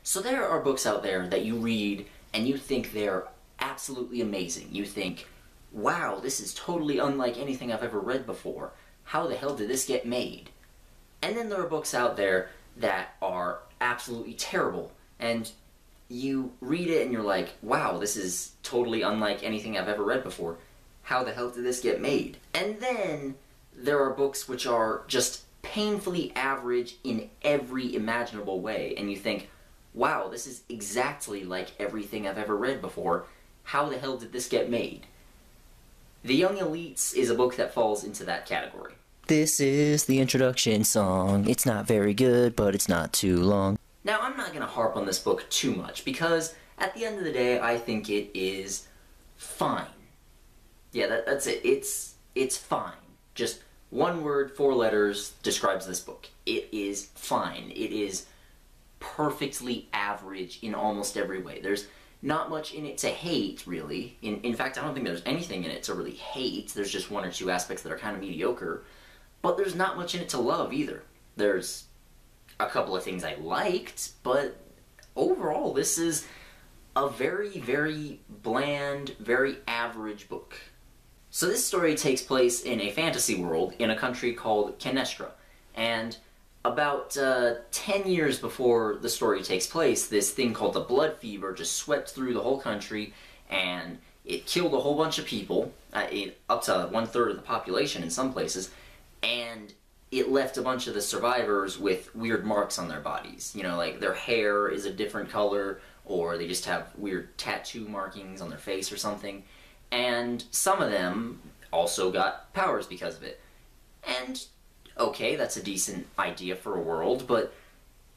So there are books out there that you read and you think they're absolutely amazing. You think, wow, this is totally unlike anything I've ever read before. How the hell did this get made? And then there are books out there that are absolutely terrible, and you read it and you're like, wow, this is totally unlike anything I've ever read before. How the hell did this get made? And then there are books which are just painfully average in every imaginable way, and you think, wow, this is exactly like everything I've ever read before. How the hell did this get made? The Young Elites is a book that falls into that category. This is the introduction song. It's not very good, but it's not too long. Now, I'm not going to harp on this book too much, because at the end of the day, I think it is fine. Yeah, that's it. It's fine. Just one word, 4 letters describes this book. It is fine. It is perfectly average in almost every way. There's not much in it to hate, really. In fact, I don't think there's anything in it to really hate. There's just 1 or 2 aspects that are kind of mediocre. But there's not much in it to love, either. There's a couple of things I liked, but overall, this is a very, very bland, very average book. So this story takes place in a fantasy world in a country called Canestra, and about 10 years before the story takes place, this thing called the blood fever just swept through the whole country, and it killed a whole bunch of people, up to 1/3 of the population in some places, and it left a bunch of the survivors with weird marks on their bodies. You know, like their hair is a different color, or they just have weird tattoo markings on their face or something. And some of them also got powers because of it. And, okay, that's a decent idea for a world, but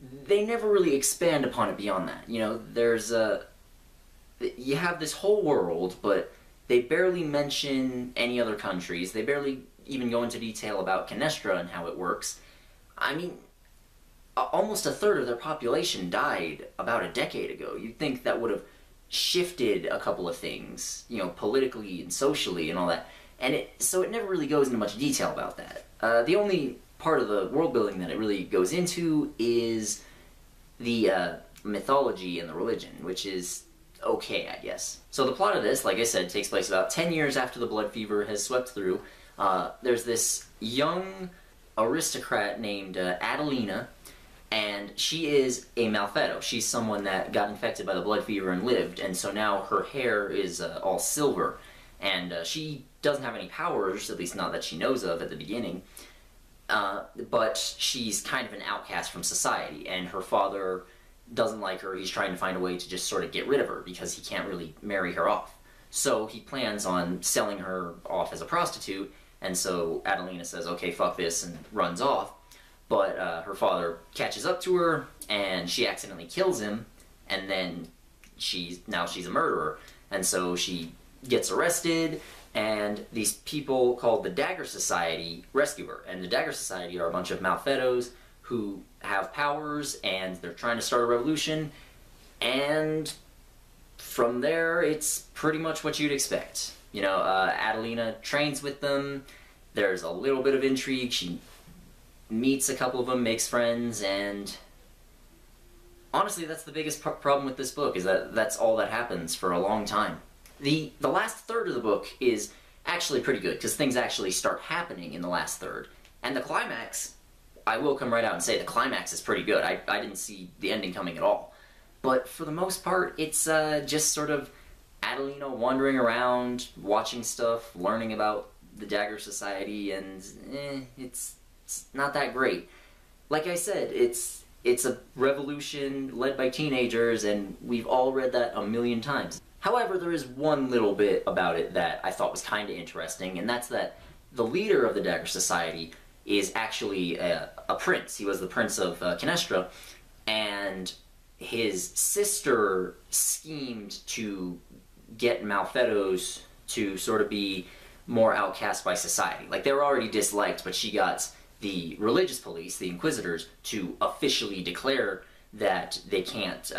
they never really expand upon it beyond that. You know, you have this whole world, but they barely mention any other countries. They barely even go into detail about Canestra and how it works. I mean, almost 1/3 of their population died about a decade ago. You'd think that would have shifted a couple of things, you know, politically and socially and all that. And so it never really goes into much detail about that. The only part of the world building that it really goes into is the mythology and the religion, which is okay, I guess. So the plot of this, like I said, takes place about 10 years after the blood fever has swept through. There's this young aristocrat named Adelina, and she is a malfetto. She's someone that got infected by the blood fever and lived, and so now her hair is all silver. And she doesn't have any powers, at least not that she knows of at the beginning, but she's kind of an outcast from society, and her father doesn't like her. He's trying to find a way to just sort of get rid of her, because he can't really marry her off. So he plans on selling her off as a prostitute, and so Adelina says, okay, fuck this, and runs off. But her father catches up to her, and she accidentally kills him, and then now she's a murderer. And so she gets arrested, and these people called the Dagger Society rescue her. And the Dagger Society are a bunch of malfettos who have powers, and they're trying to start a revolution, and from there, it's pretty much what you'd expect. You know, Adelina trains with them, there's a little bit of intrigue, she meets a couple of them, makes friends, and honestly, that's the biggest problem with this book, is that that's all that happens for a long time. The last 1/3 of the book is actually pretty good, because things actually start happening in the last 1/3. And the climax, I will come right out and say the climax is pretty good. I didn't see the ending coming at all. But for the most part, it's just sort of Adelina wandering around, watching stuff, learning about the Dagger Society, and it's not that great. Like I said, it's a revolution led by teenagers, and we've all read that a million times. However, there is one little bit about it that I thought was kind of interesting, and that's that the leader of the Dagger Society is actually a prince. He was the prince of Canestra, and his sister schemed to get malfettos to sort of be more outcast by society. Like, they were already disliked, but she got the religious police, the Inquisitors, to officially declare that they can't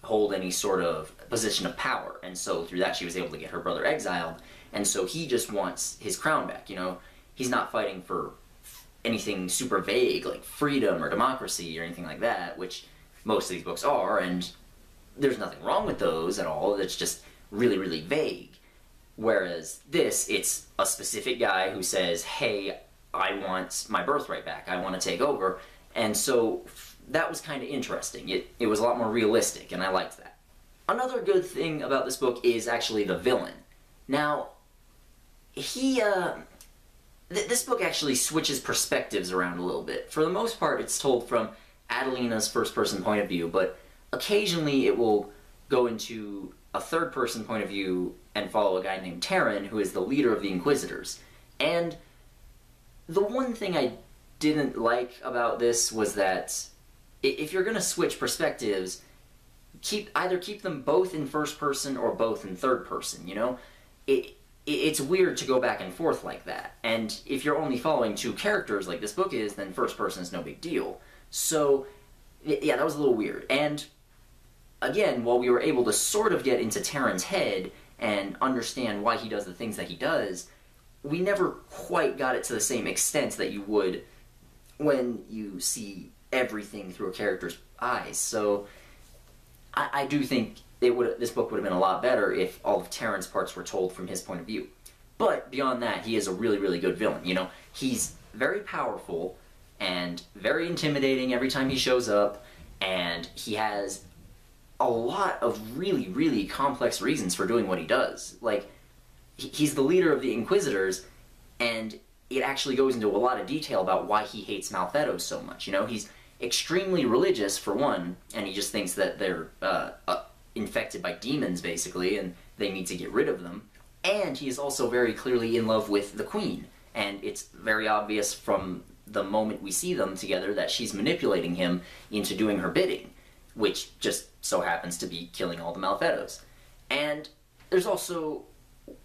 hold any sort of position of power. And so through that she was able to get her brother exiled, and so he just wants his crown back, you know? He's not fighting for anything super vague like freedom or democracy or anything like that, which most of these books are, and there's nothing wrong with those at all. It's just really, really vague. Whereas this, it's a specific guy who says, hey, I want my birthright back. I want to take over. And so that was kind of interesting. It was a lot more realistic, and I liked that. Another good thing about this book is actually the villain. Now, this book actually switches perspectives around a little bit. For the most part, it's told from Adelina's first-person point of view, but occasionally it will go into a third-person point of view and follow a guy named Teren, who is the leader of the Inquisitors. And the one thing I didn't like about this was that if you're going to switch perspectives, either keep them both in first person or both in third person, you know? It's weird to go back and forth like that. And if you're only following two characters like this book is, then first person is no big deal. So, yeah, that was a little weird. And, again, while we were able to sort of get into Teren's head and understand why he does the things that he does, we never quite got it to the same extent that you would when you see everything through a character's eyes. So, I do think this book would have been a lot better if all of Teren's parts were told from his point of view. But beyond that, he is a really, really good villain. You know, he's very powerful and very intimidating every time he shows up, and he has a lot of really, really complex reasons for doing what he does. Like, he's the leader of the Inquisitors, and it actually goes into a lot of detail about why he hates malfetto so much. You know, he's extremely religious, for one, and he just thinks that they're infected by demons, basically, and they need to get rid of them. And he is also very clearly in love with the Queen, and it's very obvious from the moment we see them together that she's manipulating him into doing her bidding, which just so happens to be killing all the malfettos. And there's also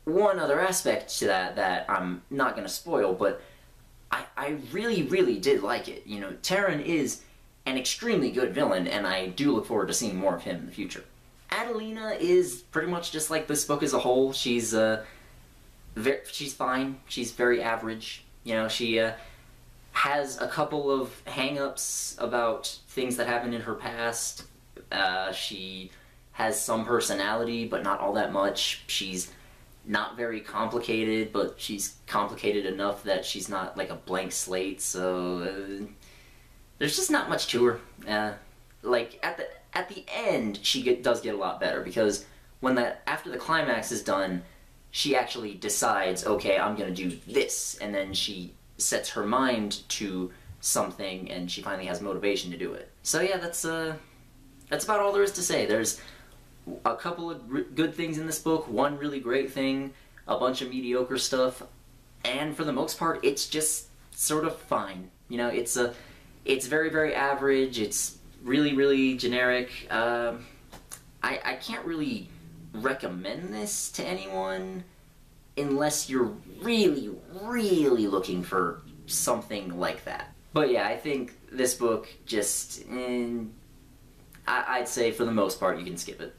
one other aspect to that I'm not going to spoil, but I really, really did like it. You know, Teren is an extremely good villain, and I do look forward to seeing more of him in the future. Adelina is pretty much just like this book as a whole. She's fine. She's very average. You know, she has a couple of hang-ups about things that happened in her past. She has some personality, but not all that much. She's not very complicated, but she's complicated enough that she's not like a blank slate, so there's just not much to her. Like, at the end, she does get a lot better, because after the climax is done, she actually decides, okay, I'm gonna do this, and then she sets her mind to something, and she finally has motivation to do it. So yeah, that's about all there is to say. There's a couple of good things in this book, one really great thing, a bunch of mediocre stuff, and for the most part, it's just sort of fine. You know, it's very, very average, it's really, really generic. I can't really recommend this to anyone unless you're really, really looking for something like that. But yeah, I think this book just, I'd say for the most part you can skip it.